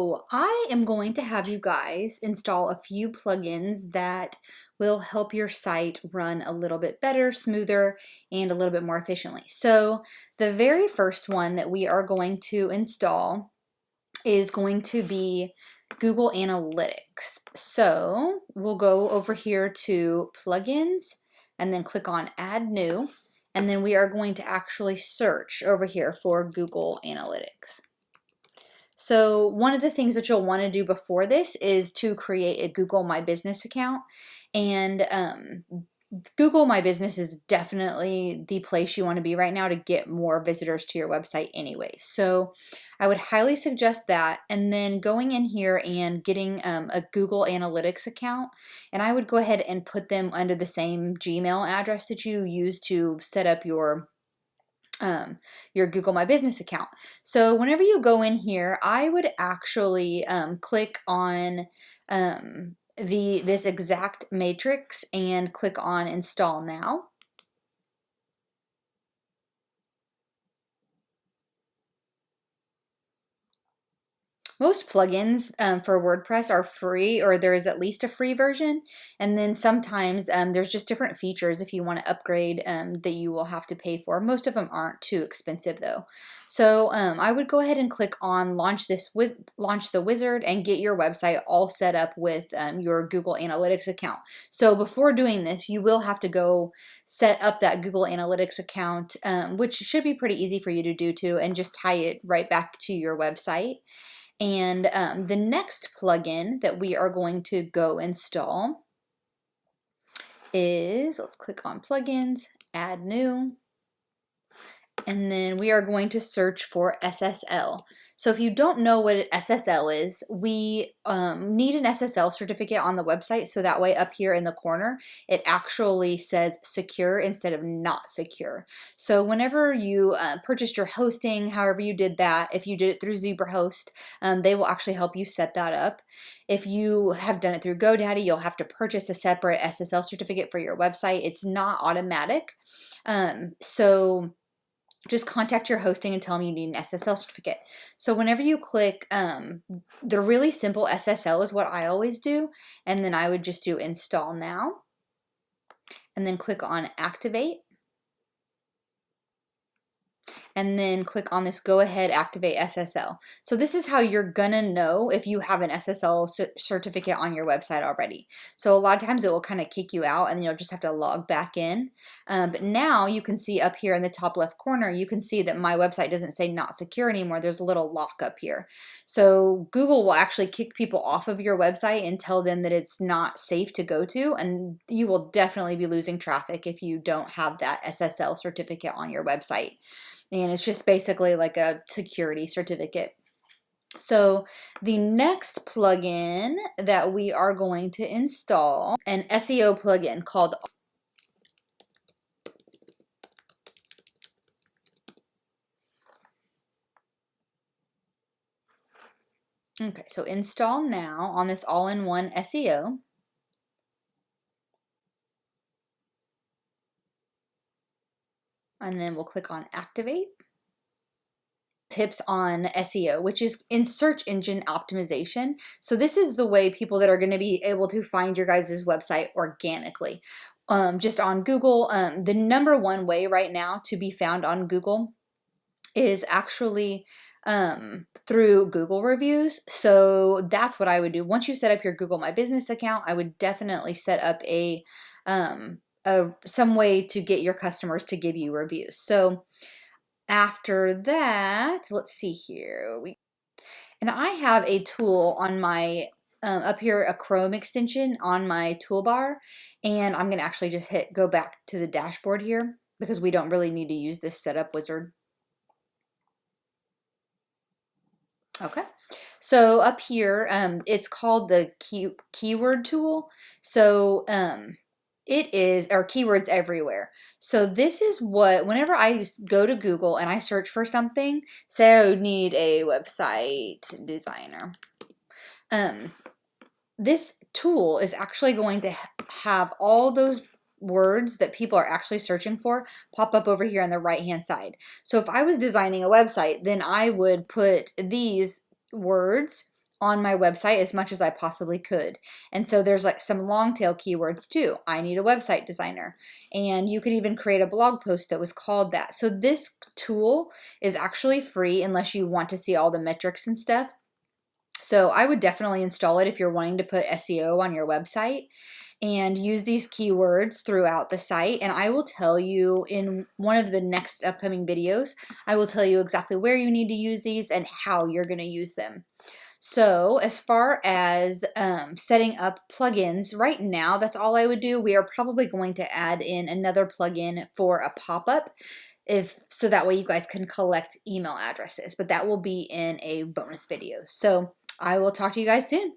So I am going to have you guys install a few plugins that will help your site run a little bit better, smoother, and a little bit more efficiently. So the very first one that we are going to install is going to be Google Analytics. So we'll go over here to plugins and then click on add new. And then we are going to actually search over here for Google Analytics. So one of the things that you'll want to do before this is to create a Google My Business account. And Google My Business is definitely the place you want to be right now to get more visitors to your website anyway. So I would highly suggest that. And then going in here and getting a Google Analytics account. And I would go ahead and put them under the same Gmail address that you use to set up your Google My Business account. So whenever you go in here, I would actually click on this exact matrix and click on install now. Most plugins for WordPress are free, or there is at least a free version. And then sometimes there's just different features if you want to upgrade that you will have to pay for. Most of them aren't too expensive though. So I would go ahead and click on launch the wizard and get your website all set up with your Google Analytics account. So before doing this, you will have to go set up that Google Analytics account, which should be pretty easy for you to do too, and just tie it right back to your website. And the next plugin that we are going to go install is, let's click on plugins, add new, and then we are going to search for SSL. So if you don't know what an SSL is, we need an SSL certificate on the website, so that way up here in the corner it actually says secure instead of not secure. So whenever you purchased your hosting, however you did that, if you did it through ZebraHost, they will actually help you set that up. If you have done it through GoDaddy, you'll have to purchase a separate SSL certificate for your website. It's not automatic. So just contact your hosting and tell them you need an SSL certificate. So whenever you click, the really simple SSL is what I always do. And then I would just do install now and then click on activate. And then click on this go ahead activate SSL. So this is how you're gonna know if you have an SSL certificate on your website already. So a lot of times it will kind of kick you out and you'll just have to log back in. But now you can see up here in the top left corner, you can see that my website doesn't say not secure anymore. There's a little lock up here. So Google will actually kick people off of your website and tell them that it's not safe to go to, and you will definitely be losing traffic if you don't have that SSL certificate on your website. And it's just basically like a security certificate. So the next plugin that we are going to install, an SEO plugin called Okay, so install now on this all-in-one SEO. And then we'll click on activate. Tips on SEO, which is in search engine optimization. So this is the way people that are going to be able to find your guys' website organically. Just on Google, the number one way right now to be found on Google is actually through Google reviews. So that's what I would do. Once you set up your Google My Business account, I would definitely set up some way to get your customers to give you reviews. So after that, let's see here. And I have a tool on my up here, a Chrome extension on my toolbar, and I'm gonna actually just hit go back to the dashboard here because we don't really need to use this setup wizard. Okay, so up here, it's called the keyword tool. So it is, or keywords everywhere. So this is what, whenever I go to Google and I search for something, say I need a website designer, this tool is actually going to have all those words that people are actually searching for pop up over here on the right hand side. So if I was designing a website, then I would put these words on my website as much as I possibly could. And so there's like some long tail keywords too. I need a website designer. And you could even create a blog post that was called that. So this tool is actually free unless you want to see all the metrics and stuff. So I would definitely install it if you're wanting to put SEO on your website and use these keywords throughout the site. And I will tell you in one of the next upcoming videos, I will tell you exactly where you need to use these and how you're going to use them. So as far as setting up plugins, right now, that's all I would do. We are probably going to add in another plugin for a pop-up, so that way you guys can collect email addresses, but that will be in a bonus video. So I will talk to you guys soon.